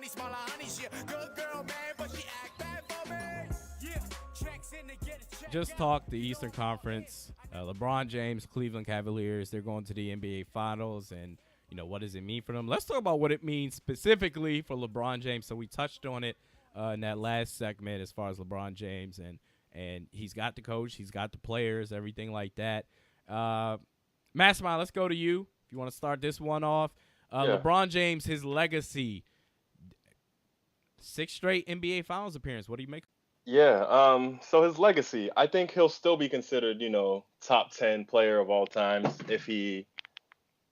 honey, smell like honey. She a good girl, man, but she act bad for me. Yeah, checks in to get a check. Just talk the Eastern Conference. LeBron James, Cleveland Cavaliers, they're going to the NBA Finals, and what does it mean for them? Let's talk about what it means specifically for LeBron James. So we touched on it in that last segment as far as LeBron James, and he's got the coach, he's got the players, everything like that. Mastermind, let's go to you if you want to start this one off. LeBron James, his legacy, 6 straight NBA Finals appearance. What do you make? Yeah, so his legacy, I think he'll still be considered, top 10 player of all times if he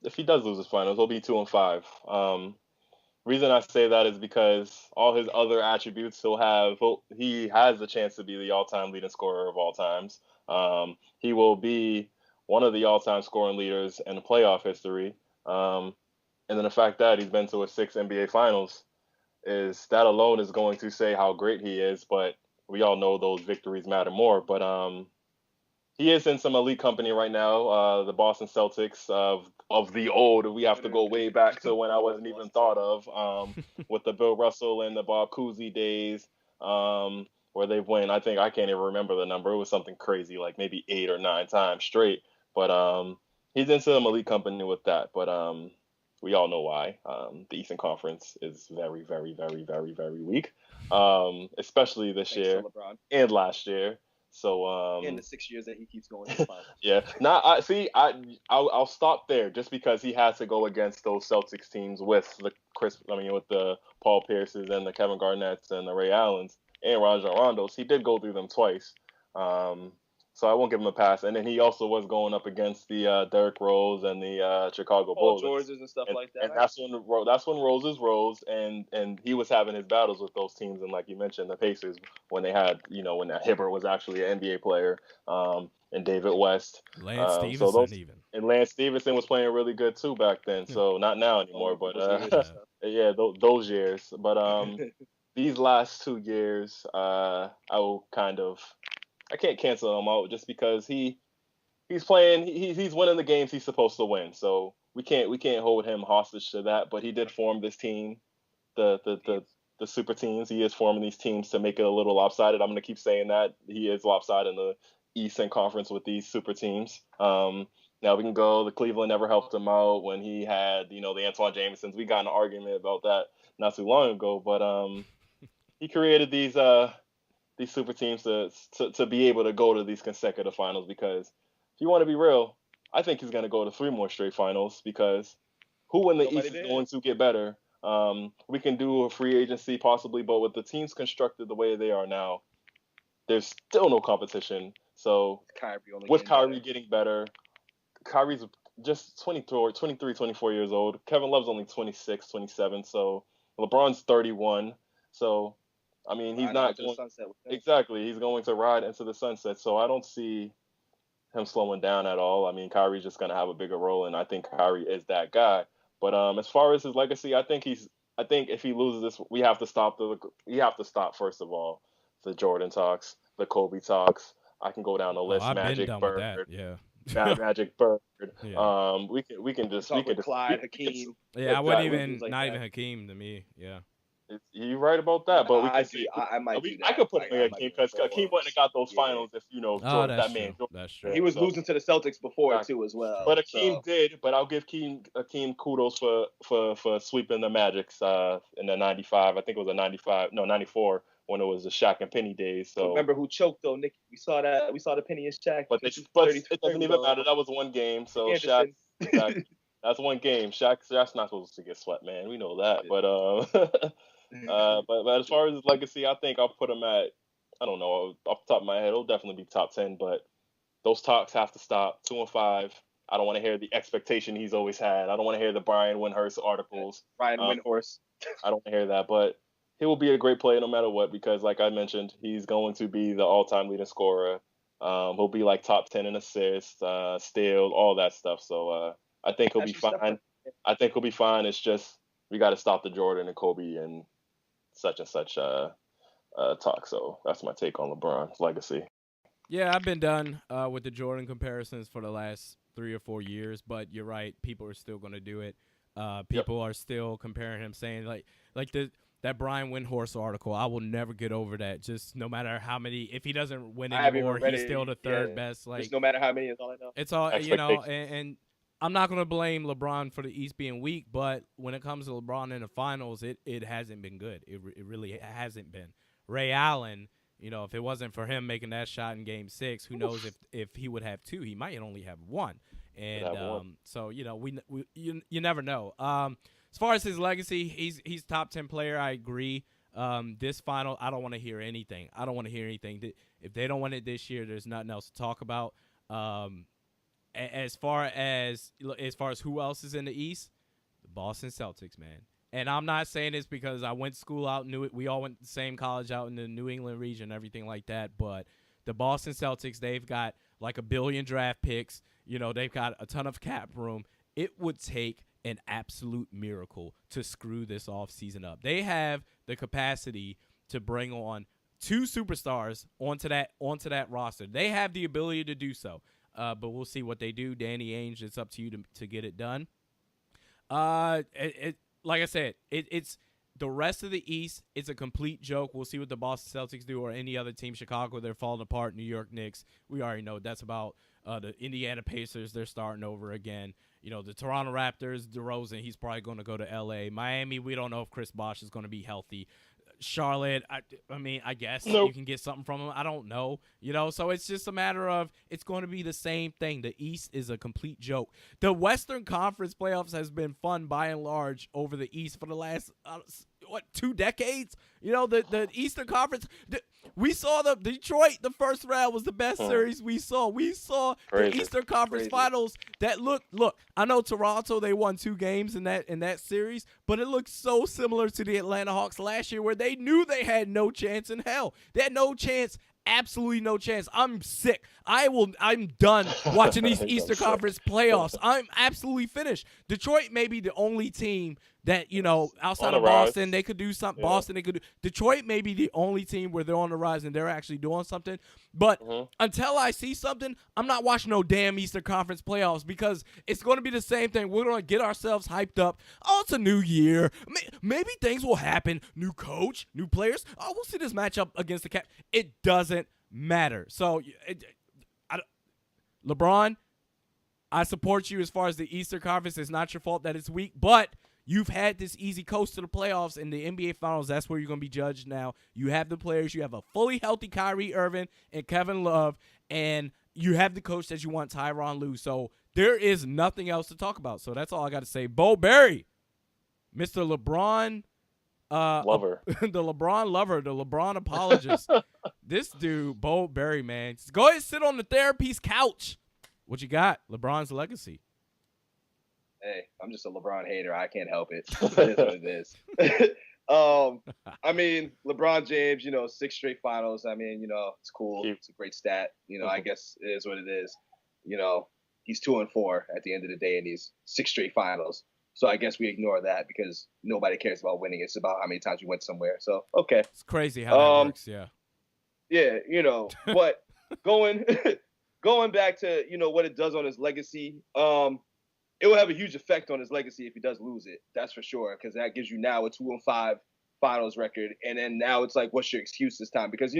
does lose his finals. He'll be 2-5. Reason I say that is because all his other attributes he has the chance to be the all-time leading scorer of all times. He will be one of the all-time scoring leaders in the playoff history. And then the fact that he's been to 6 NBA Finals that alone is going to say how great he is. But we all know those victories matter more. But he is in some elite company right now. The Boston Celtics of the old. We have to go way back to when I wasn't even thought of, with the Bill Russell and the Bob Cousy days, where they've won. I can't even remember the number. It was something crazy, like maybe 8 or 9 times straight. But he's in some elite company with that. But we all know why. The Eastern Conference is very, very, very, very, very weak, especially this year and last year. So in the 6 years that he keeps going to the finals. Yeah. I'll stop there just because he has to go against those Celtics teams with the Paul Pierces and the Kevin Garnetts and the Ray Allens and Rajon Rondos. He did go through them twice. So I won't give him a pass. And then he also was going up against the Derrick Rose and the Chicago Bulls. Georges and stuff like that. And that's when Roses rose, and he was having his battles with those teams. And like you mentioned, the Pacers, when they had, when Hibbert was actually an NBA player, and David West. Lance Stevenson And Lance Stevenson was playing really good too back then. So not now anymore, but those years. But these last 2 years, I can't cancel him out just because he's playing. He's winning the games he's supposed to win. So we can't hold him hostage to that. But he did form this team, the super teams. He is forming these teams to make it a little lopsided. I'm gonna keep saying that he is lopsided in the Eastern Conference with these super teams. Now we can go. The Cleveland never helped him out when he had the Antoine Jamesons. We got in an argument about that not too long ago. But he created these super teams to be able to go to these consecutive finals, because if you want to be real, I think he's going to go to 3 more straight finals, because who in the East is going to get better? We can do a free agency possibly, but with the teams constructed the way they are now, there's still no competition. So with Kyrie getting better, Kyrie's just 23, 24 years old. Kevin Love's only 26, 27. So LeBron's 31. So I mean, he's not going exactly. He's going to ride into the sunset. So I don't see him slowing down at all. I mean, Kyrie's just going to have a bigger role, and I think Kyrie is that guy. But as far as his legacy, I think if he loses this, we have to stop first of all the Jordan talks, the Kobe talks. I can go down the list. I've Magic, been done Bird, with that. Yeah. Magic, Bird. Yeah. We can just Clyde, Hakeem. Yeah, I wouldn't even not even Hakeem to me. Yeah. You're right about that, but I could put him in Hakeem because Hakeem wouldn't have got those finals if Jordan, that's man. true. That's true. He was losing to the Celtics before too as well. But Hakeem did. But I'll give Hakeem kudos for sweeping the Magics in the 95. I think it was 94 when it was the Shaq and Penny days. So remember who choked though, Nick? We saw that. We saw the Penny and Shaq. But it doesn't even matter. That was one game. So Shaq. Exactly. That's one game. Shaq's not supposed to get swept, man. We know that. But but as far as his legacy, I think I'll put him at, I don't know, off the top of my head, it'll definitely be top 10. But those talks have to stop. 2-5. I don't want to hear the expectation he's always had. I don't want to hear the Brian Windhorst articles. Brian Windhorst. I don't want to hear that. But he will be a great player no matter what, because like I mentioned, he's going to be the all-time leading scorer. He'll be like top 10 in assists, steal, all that stuff. So I think he'll be fine. I think he'll be fine. It's just we got to stop the Jordan and Kobe and such talk. So that's my take on LeBron's legacy. Yeah, I've been done with the Jordan comparisons for the last 3 or 4 years, but you're right. People are still going to do it. People are still comparing him, saying like that Brian Windhorst article. I will never get over that. Just no matter how many, if he doesn't win I haven't anymore, even read he's it. still the third Yeah. best. Like, Just no matter how many is all I know. it's all, you know, Expectations. and I'm not going to blame LeBron for the East being weak, but when it comes to LeBron in the finals, it hasn't been good. It really hasn't been. Ray Allen, you know, if it wasn't for him making that shot in Game 6, who knows if he would have 2. He might only have 1. And have one. so, you know, you never know. As far as his legacy, he's top 10 player. I agree. This final, I don't want to hear anything. I don't want to hear anything. If they don't win it this year, there's nothing else to talk about. As far as who else is in the East, the Boston Celtics, man. And I'm not saying this because I went to school out in we all went to the same college out in the New England region, everything like that. But the Boston Celtics, they've got like 1 billion draft picks. You know, they've got a ton of cap room. It would take an absolute miracle to screw this offseason up. They have the capacity to bring on 2 superstars onto that roster. They have the ability to do so. But we'll see what they do. Danny Ainge, it's up to you to get it done. Like I said, it's the rest of the East. It's a complete joke. We'll see what the Boston Celtics do or any other team. Chicago, they're falling apart. New York Knicks, we already know that's about. The Indiana Pacers, they're starting over again. You know, the Toronto Raptors, DeRozan, he's probably going to go to L.A. Miami, we don't know if Chris Bosh is going to be healthy. Charlotte, I mean, I guess Nope. you can get something from him. I don't know, you know. So it's just a matter of it's going to be the same thing. The East is a complete joke. The Western Conference playoffs has been fun by and large over the East for the last 2 decades. You know, the Eastern Conference. We saw the Detroit. The first round was the best series we saw. We saw Crazy. the Eastern Conference Finals. That look. I know Toronto. They won 2 games in that series, but it looked so similar to the Atlanta Hawks last year, where they knew they had no chance in hell. They had no chance. Absolutely no chance. I'm sick. I'm done watching these Eastern Conference playoffs. I'm absolutely finished. Detroit may be the only team that, you know, outside of Boston, they could do something. Yeah. Boston, they could do. Detroit may be the only team where they're on the rise and they're actually doing something. But until I see something, I'm not watching no damn Eastern Conference playoffs because it's going to be the same thing. We're going to get ourselves hyped up. Oh, it's a new year. Maybe things will happen. New coach, new players. Oh, we'll see this matchup against the Cap. It doesn't matter. So, LeBron, I support you as far as the Eastern Conference. It's not your fault that it's weak, but you've had this easy coast to the playoffs in the NBA Finals. That's where you're going to be judged now. You have the players. You have a fully healthy Kyrie Irving and Kevin Love, and you have the coach that you want, Tyronn Lue. So there is nothing else to talk about. So that's all I got to say. BoldBarry, Mr. LeBron Lover. the LeBron lover, the LeBron apologist. This dude, BoldBarry, man. Just go ahead and sit on the therapy's couch. What you got? LeBron's legacy. Hey, I'm just a LeBron hater. I can't help it. It is what it is. I mean, LeBron James, 6 straight finals. I mean, it's cool. It's a great stat. I guess it is what it is. He's 2-4 at the end of the day in these 6 straight finals. So I guess we ignore that because nobody cares about winning. It's about how many times you went somewhere. So, okay. It's crazy how that works, yeah. Yeah, but going back to, what it does on his legacy, it will have a huge effect on his legacy if he does lose it. That's for sure, because that gives you now a 2-5 finals record. And then now it's like, what's your excuse this time? Because,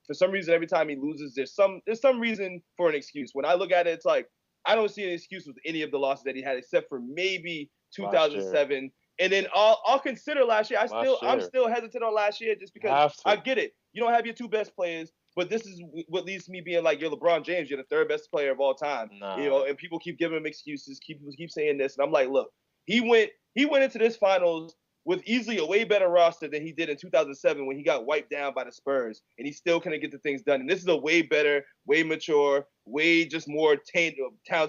for some reason, every time he loses, there's some reason for an excuse. When I look at it, it's like, I don't see an excuse with any of the losses that he had, except for maybe 2007. And then I'll consider last year. I'm still hesitant on last year just because I get it. You don't have your 2 best players, but this is what leads to me being like, you're LeBron James. You're the 3rd best player of all time. Nah. And people keep giving him excuses, keep saying this. And I'm like, look, he went into this finals with easily a way better roster than he did in 2007 when he got wiped down by the Spurs, and he still couldn't get the things done. And this is a way better, way mature, way just more talented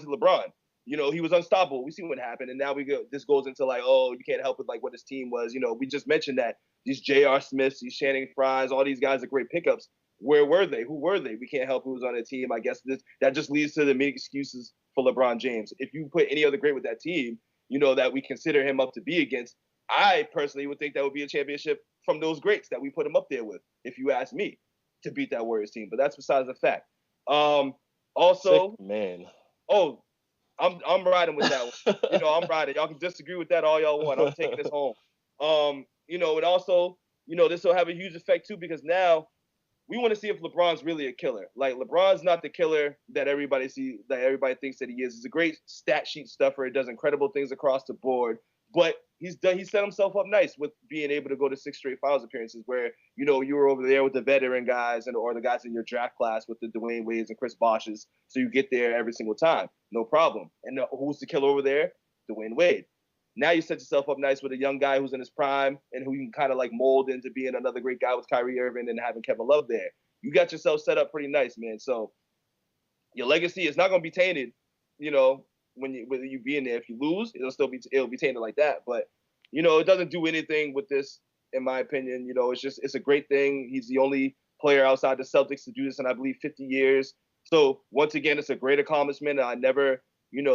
LeBron. He was unstoppable. We see what happened, and now this goes into like, oh, you can't help it, like what his team was. We just mentioned that these J.R. Smiths, these Channing Frys, all these guys are great pickups. Where were they? Who were they? We can't help who was on the team. I guess that just leads to the many excuses for LeBron James. If you put any other great with that team, that we consider him up to be against, I personally would think that would be a championship from those greats that we put him up there with, if you ask me, to beat that Warriors team. But that's besides the fact. Also, Sick man. Oh, I'm riding with that one. I'm riding. Y'all can disagree with that all y'all want. I'm taking this home. and also, this will have a huge effect too because now we want to see if LeBron's really a killer. Like LeBron's not the killer that everybody thinks that he is. He's a great stat sheet stuffer. He does incredible things across the board. But he set himself up nice with being able to go to 6 straight finals appearances where, you were over there with the veteran guys or the guys in your draft class with the Dwayne Wades and Chris Bosches. So you get there every single time. No problem. And who's the killer over there? Dwayne Wade. Now you set yourself up nice with a young guy who's in his prime and who you can kind of like mold into being another great guy with Kyrie Irving and having Kevin Love there. You got yourself set up pretty nice, man. So your legacy is not going to be tainted, when you being there. If you lose, it'll be tainted like that. But it doesn't do anything with this, in my opinion. It's a great thing. He's the only player outside the Celtics to do this in, I believe, 50 years. So once again, it's a great accomplishment. And I never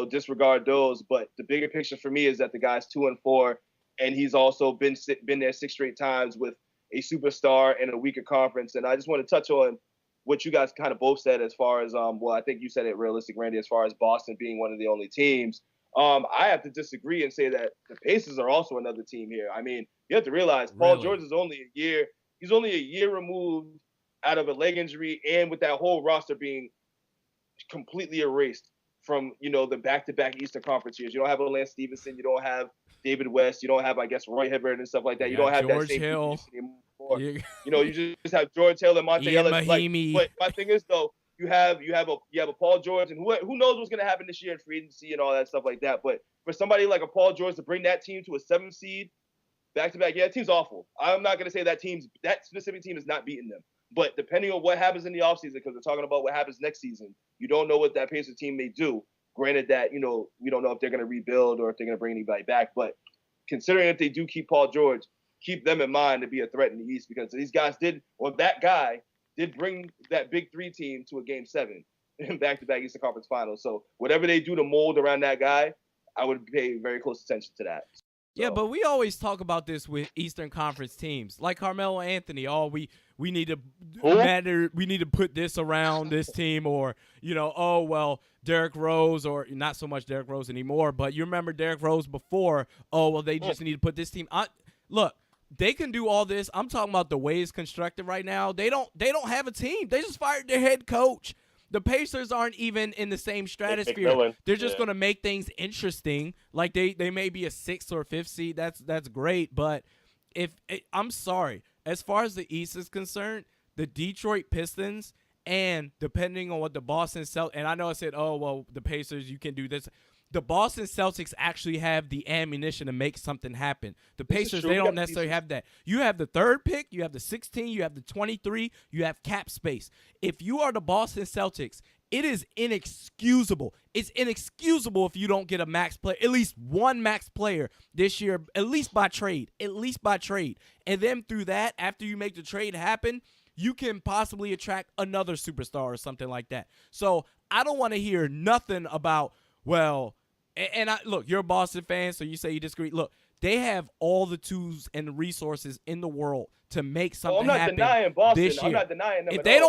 disregard those, but the bigger picture for me is that the guy's 2-4, and he's also been there 6 straight times with a superstar and a weaker conference. And I just want to touch on what you guys kind of both said as far as I think you said it realistic, Randy, as far as Boston being one of the only teams. I have to disagree and say that the Pacers are also another team here. I mean, you have to realize Paul George is only a year. He's only a year removed out of a leg injury, and with that whole roster being completely erased from, the back-to-back Eastern Conference years. You don't have Lance Stevenson. You don't have David West. You don't have, I guess, Roy Hibbert and stuff like that. You don't have George that same Hill. anymore. You just have George Hill and Monte Ian Ellis. But my thing is, though, you have a Paul George, and who knows what's going to happen this year in free agency and all that stuff like that. But for somebody like a Paul George to bring that team to a 7th seed back-to-back, that team's awful. I'm not going to say that specific team is not beating them. But depending on what happens in the offseason, because we're talking about what happens next season, you don't know what that Pacers team may do. Granted that, we don't know if they're going to rebuild or if they're going to bring anybody back. But considering if they do keep Paul George, keep them in mind to be a threat in the East, because that guy did bring that big 3 team to a Game 7 in back-to-back Eastern Conference Finals. So whatever they do to mold around that guy, I would pay very close attention to that. Yeah, but we always talk about this with Eastern Conference teams, like Carmelo Anthony. We need to we need to put this around this team, or Derrick Rose, or not so much Derrick Rose anymore. But you remember Derrick Rose before? They just need to put this team. Look, they can do all this. I'm talking about the way it's constructed right now. They don't have a team. They just fired their head coach. The Pacers aren't even in the same stratosphere. They're just going to make things interesting. Like they may be a 6th or 5th seed. That's great. But I'm sorry, as far as the East is concerned, the Detroit Pistons, and depending on what the Boston Celtics, and I know I said, the Pacers, you can do this. The Boston Celtics actually have the ammunition to make something happen. The Pacers, they don't necessarily have that. You have the 3rd pick, you have the 16, you have the 23, you have cap space. If you are the Boston Celtics, it is inexcusable. It's inexcusable if you don't get a max player, at least one max player this year, at least by trade. And then through that, after you make the trade happen, you can possibly attract another superstar or something like that. So I don't want to hear nothing about, look, you're a Boston fan, so you say you disagree. Look, they have all the tools and the resources in the world to make something happen. I'm not denying Boston. This year. I'm not denying them. If they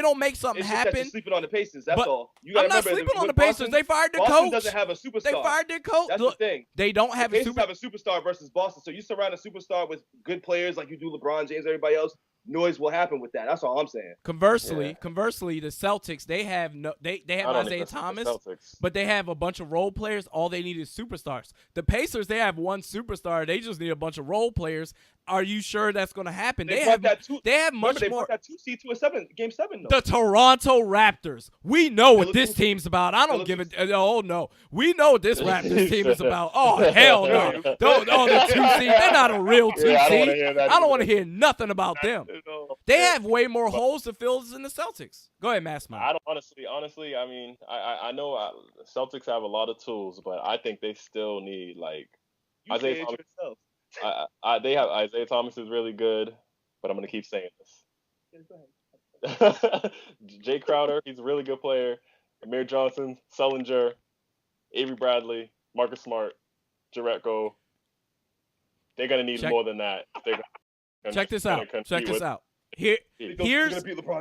don't make something it's happen, just that you're sleeping on the Pacers. That's all. I'm not sleeping on the Pacers. They fired their Boston coach. Doesn't have a superstar. They fired their coach. That's Look, the thing. They don't have the Pacers have a superstar versus Boston. So you surround a superstar with good players like you do LeBron James, everybody else. Noise will happen with that. That's all I'm saying. Conversely, the Celtics, they have Isaiah Thomas, but they have a bunch of role players. All they need is superstars. The Pacers, they have one superstar. They just need a bunch of role players. Are you sure that's going to happen? They have much more. They brought that 2 seed to a Game 7. Though. The Toronto Raptors. We know what this team's about. I don't give it. Oh no, we know what this Raptors team is about. Oh hell no. The 2 seed. They're not a real 2 seed. I don't want to hear nothing about them. They have way more holes to fill than the Celtics. Go ahead, MasterMin. I don't honestly. I mean, I know Celtics have a lot of tools, but I think they still need Isaiah Thomas. They have Isaiah Thomas is really good, but I'm gonna keep saying this. Jay Crowder, he's a really good player. Amir Johnson, Sullinger, Avery Bradley, Marcus Smart, Jaretko. They're gonna need more than that. Check this out. Here's.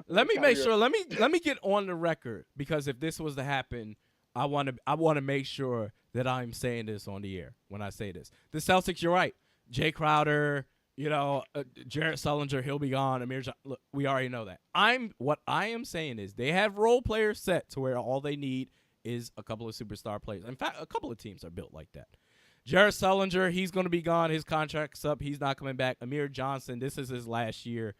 Let me make sure. Let me get on the record, because if this was to happen, I want to make sure that I'm saying this on the air when I say this. The Celtics, you're right. Jay Crowder, Jarrett Sullinger, he'll be gone. Look, we already know that. What I am saying is they have role players set to where all they need is a couple of superstar players. In fact, a couple of teams are built like that. Jarrett Sullinger, he's going to be gone. His contract's up. He's not coming back. Amir Johnson, this is his last year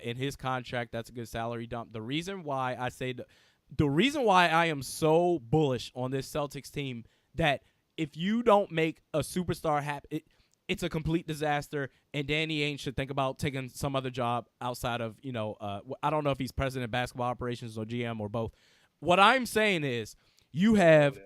in his contract. That's a good salary dump. The reason why I am so bullish on this Celtics team that if you don't make a superstar happen, it's a complete disaster, and Danny Ainge should think about taking some other job outside of, I don't know if he's president of basketball operations or GM or both. What I'm saying is you have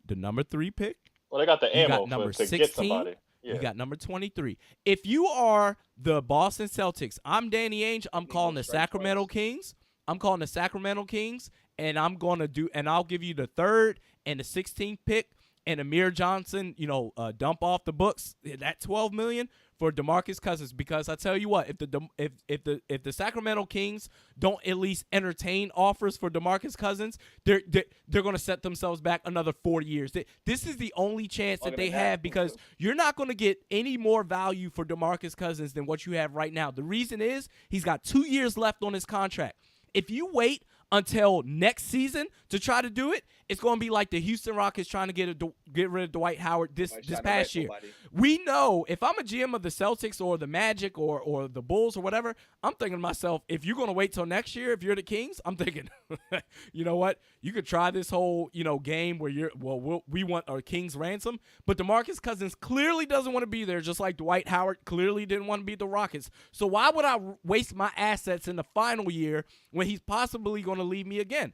the number 3 pick. Well, they got the ammo got number to 16, get somebody. Yeah. You got number 23. If you are the Boston Celtics, I'm Danny Ainge. I'm calling the Sacramento Kings. I'm calling the Sacramento Kings, and I'll give you the 3rd and the 16th pick. And Amir Johnson, dump off the books that $12 million for DeMarcus Cousins, because I tell you what, if the Sacramento Kings don't at least entertain offers for DeMarcus Cousins, they're going to set themselves back another 4 years. This is the only chance that they have, because you're not going to get any more value for DeMarcus Cousins than what you have right now. The reason is he's got 2 years left on his contract. If you wait until next season to try to do it, it's going to be like the Houston Rockets trying to get rid of Dwight Howard this past year. We know, if I'm a GM of the Celtics or the Magic or the Bulls or whatever, I'm thinking to myself, if you're going to wait till next year, if you're the Kings, I'm thinking, you know what? You could try this whole, game where we want our Kings ransom, but DeMarcus Cousins clearly doesn't want to be there, just like Dwight Howard clearly didn't want to be the Rockets. So why would I waste my assets in the final year when he's possibly going to leave me again?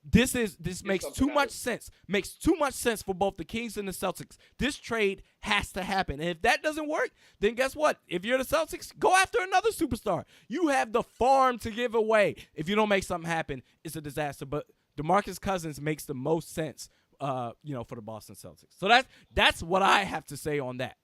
This makes too much sense. Makes too much sense for both the Kings and the Celtics. This trade has to happen. And if that doesn't work, then guess what? If you're the Celtics, go after another superstar. You have the farm to give away. If you don't make something happen, it's a disaster. But DeMarcus Cousins makes the most sense, for the Boston Celtics. So that's what I have to say on that.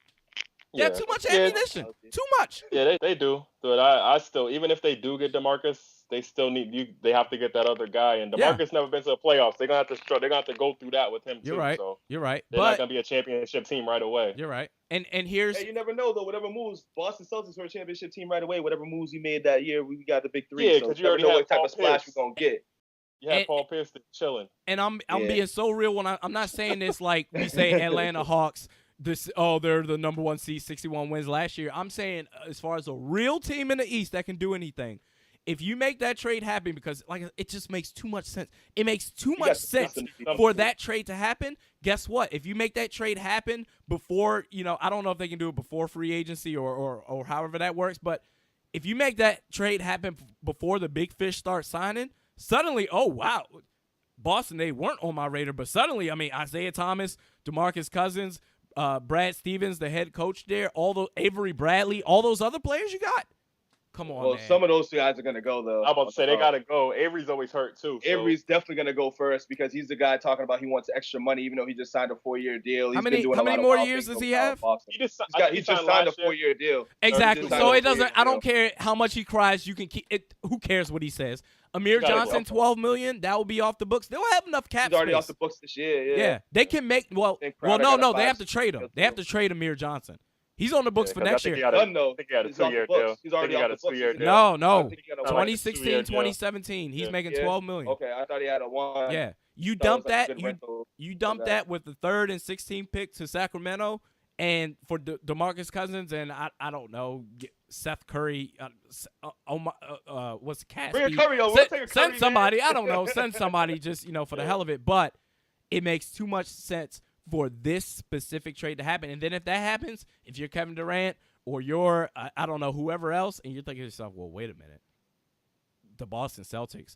They have too much ammunition. Too much. Yeah, they do. But I still, even if they do get DeMarcus, they still need you. They have to get that other guy, and DeMarcus never been to the playoffs. They're gonna have to go through that with him too. You're right. So You're right. They're not gonna be a championship team right away. You're right. And here's you never know though. Whatever moves, Boston Celtics were a championship team right away. Whatever moves we made that year, we got the big 3. Yeah, because you already know have what type Paul of splash Pierce. we're gonna get. You have Paul Pierce chilling. And I'm being so real when I'm not saying this like we say Atlanta Hawks. They're the number 1 seed, 61 wins last year. I'm saying as far as a real team in the East that can do anything, if you make that trade happen, because it just makes too much sense. It makes too much sense for that trade to happen. Guess what? If you make that trade happen before, I don't know if they can do it before free agency or however that works, but if you make that trade happen before the big fish start signing, suddenly, oh, wow, Boston, they weren't on my radar, but suddenly, Isaiah Thomas, DeMarcus Cousins, Brad Stevens, the head coach there, Avery Bradley, all those other players you got. Come on, man. Some of those guys are gonna go though. I'm about to say they gotta go. Avery's always hurt too. So. Avery's definitely gonna go first because he's the guy talking about he wants extra money, even though he just signed a 4-year deal. How many more years does he have? He just signed a 4-year deal. Exactly. So it doesn't. I don't care how much he cries. You can keep it. Who cares what he says? Amir Johnson, $12 million. That will be off the books. They'll have enough cap space. He's already off the books this year. Yeah. They can make. No. They have to trade him. They have to trade Amir Johnson. He's on the books for next year. I think he had a 2-year deal. He's already off the books. No. 2016, 2017. He's making $12 million. Okay, I thought he had a 1. Yeah. You dump that. You dump that with the 3rd and 16th pick to Sacramento, and for DeMarcus Cousins and I don't know, Seth Curry. What's Caspi? Bring a Curry over. Send somebody. I don't know. Send somebody just for the hell of it. But it makes too much sense for this specific trade to happen. And then if that happens, if you're Kevin Durant or you're, I don't know, whoever else, and you're thinking to yourself, well, wait a minute. The Boston Celtics.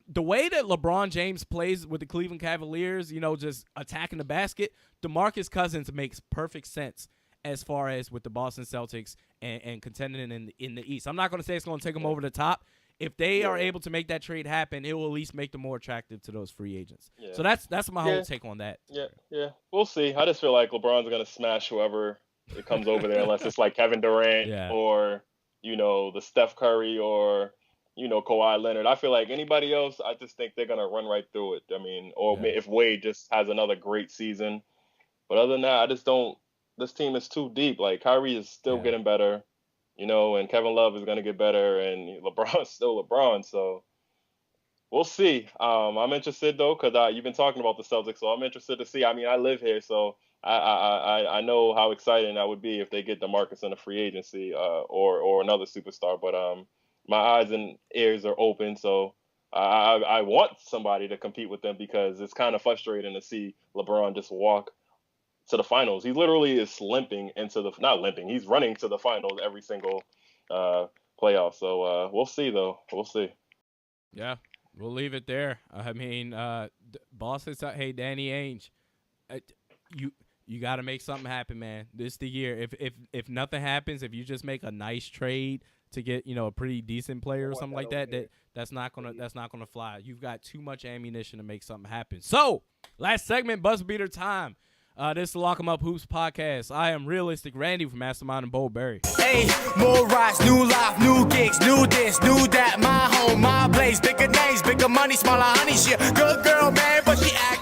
The way that LeBron James plays with the Cleveland Cavaliers, just attacking the basket, DeMarcus Cousins makes perfect sense as far as with the Boston Celtics and contending in the East. I'm not going to say it's going to take them over the top. If they are able to make that trade happen, it will at least make them more attractive to those free agents. Yeah. So that's my whole take on that. Yeah. We'll see. I just feel like LeBron's going to smash whoever it comes over there, unless it's like Kevin Durant or, the Steph Curry or, Kawhi Leonard. I feel like anybody else, I just think they're going to run right through it. If Wade just has another great season. But other than that, I just don't – this team is too deep. Like, Kyrie is still getting better. and Kevin Love is going to get better, and LeBron's still LeBron. So we'll see. I'm interested though, because you've been talking about the Celtics, so I'm interested to see. I mean, I live here, so I know how exciting that would be if they get DeMarcus in a free agency, or another superstar. But my eyes and ears are open, so I want somebody to compete with them, because it's kind of frustrating to see LeBron just walk to the finals. He literally is limping into not limping. He's running to the finals every single playoff. So we'll see though. We'll see. Yeah, we'll leave it there. I mean, boss says, hey, Danny Ainge, you got to make something happen, man. This is the year. If nothing happens, if you just make a nice trade to get a pretty decent player or something like that, that's not gonna fly. You've got too much ammunition to make something happen. So last segment, buzz beater time. This is the LockEmUp Hoops podcast. I am Realistic Randy from MasterMin9 and BoldBarry. Hey, more rides, new life, new gigs, new this, new that. My home, my place, bigger names, bigger money, smaller honey. She a good girl, man, but she act